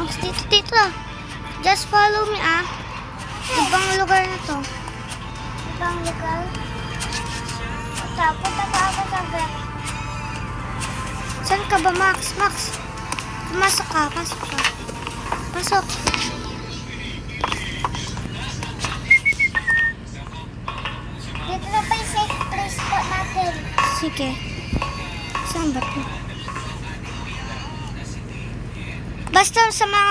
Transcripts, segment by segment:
Max, dito. Just follow me, ah. Ibang lugar na to. Ibang lugar? Punta pa ako sa vet. Saan ka ba, Max? Max, pumasok ka. Pasok. Dito na pa yung safe place po natin. Sige. Saan ba to? Basta sa mga...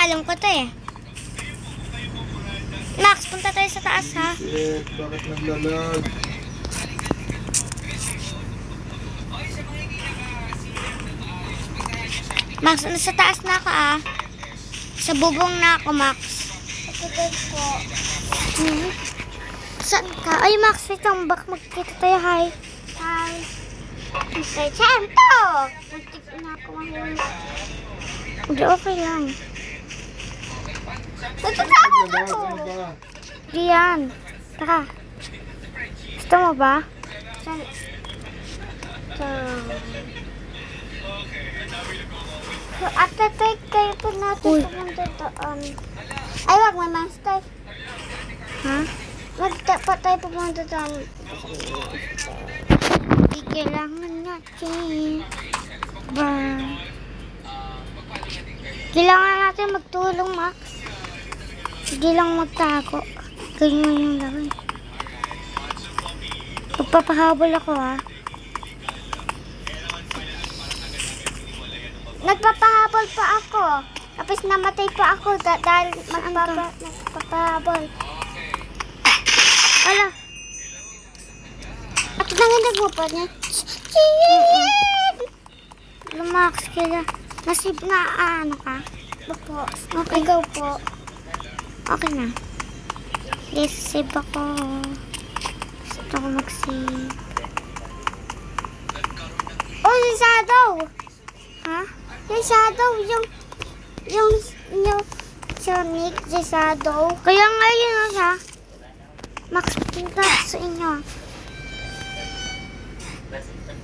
alam ko to eh. Max, punta tayo sa taas, ha? Shit, bakit naglalag? Max, nasa taas na ka, ah. Sa bubong na ako, Max. Ito din po. Saan ka? Ay, Max, wait lang. Bak magkita tayo, hi. Hi. Kay Chanto! Muntik na ako mahulog. Hindi, okay lang. Natatakot Naglalag, ako. ano ba? Rian, tara. Gusto mo ba? So, after take kayo po natin Uy. pumunta doon. Ay, wag, may monster. Ha? Wag pa tayo pumunta doon. Hindi kailangan natin. Ba? Kailangan natin magtulong, Max. Hindi lang magtago. Ganyan yung gawin. Magpapahabol ako, ha? Nagpapahabol pa ako. Tapos namatay pa ako dahil magpapahabol. Ala! At nanginig mo pa niya. Max, kailangan. Nasib na, ano ka? Opo. Okay. Ikaw po. Okay na. Yes, save ako. Gusto ko mag-save. Oh, yung shadow. Ha? Yung shadow, yung Sonic, yung shadow. Kaya nga yun o siya. Max, pinta sa inyo.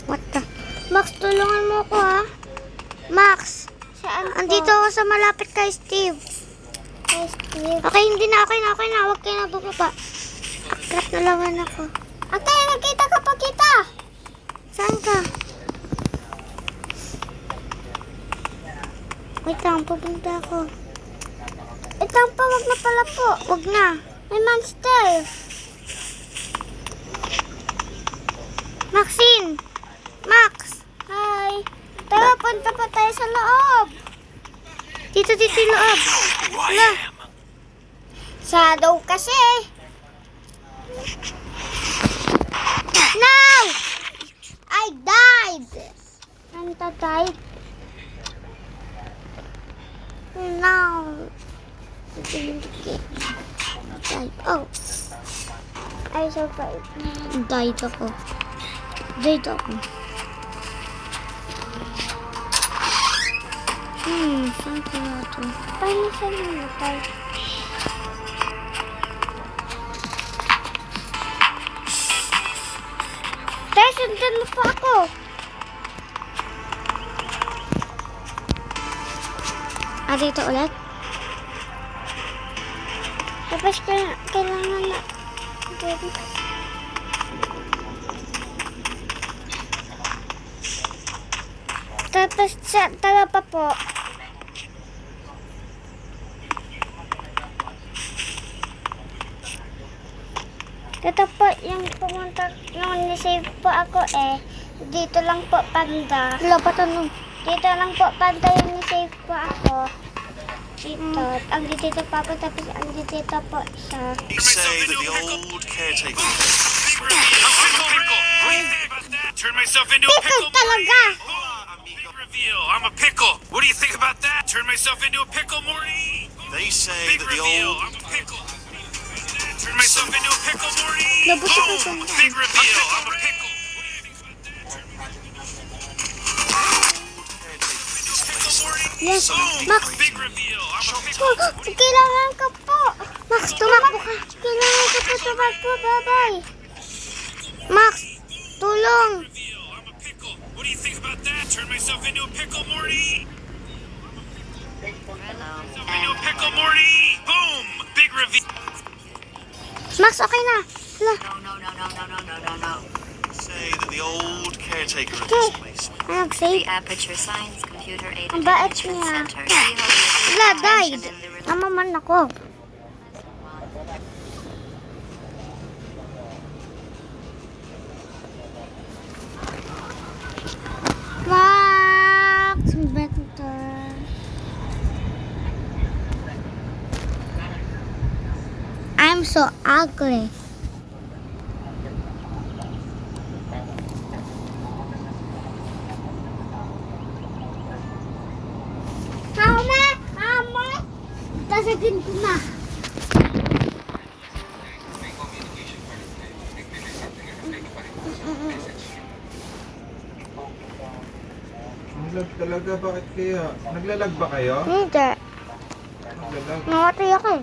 What the? Max, tulungan mo ko, ha? Max, Saan po? andito ako sa malapit kay Steve. Kay Steve. Okay, hindi na. Okay na. Huwag kayo na bumaba. Akrat na lawan ako. Ate, nakita ka pa kita. Saan ka? Wait lang, pupunta ako. Itang pa, wag na pala po. Huwag na. May monster. Maxine! Max! Hi. Tara, punta pa tayo sa loob. Dito yung loob. Wala. Shadow kasi. No! I died. Nanta died. No. Oh, I survived. died ako. Died ako. Saan kaya ito? Paano siya namatay? Tay, sundan mo pa ako. Dito ulit? Tapos kailangan na. Tapos tara pa po. Ito po yung pumunta nung nisave po ako eh. Dito lang po panda. Wala pa tanong. Dito lang po panda yung nisave po ako. Dito. Ang dito pa po tapos ang dito po siya. You say that the old caretaker. Turn myself into a Pickle pickle. talaga! Big reveal. I'm a pickle. What do you think about that? Turn myself into a pickle, Morty. They say Big that the reveal. old I'm a pickle. Turn myself into a pickle, Morty. Labas ako Boom. dyan. Big reveal. I'm a pickle. Pickle, Morty. Yes, Boom. Max. Big reveal. I'm a pickle. Kailangan ka po. Max, tumakbo ka. Kailangan ka po tumakbo. Bye-bye. Max, tulong. Reveal. I'm a pickle. What do you think about that? Turn myself into a pickle, Morty! Myself into a pickle, Morty! Boom! Big reveal. Max, okay na. Hala. Say that the old caretaker of this place. Ano, nag-save? The Aperture Science Computer Aided Ang bait Enrichment niya. Center. We hope your Wala, attention died. in the re- Namaman ako. Max, better. I'm so ugly. Mama, tasagin ko na. Naglag talaga, bakit kaya? Naglalag ba kayo? Hindi. Naglalag. Namatay ako eh.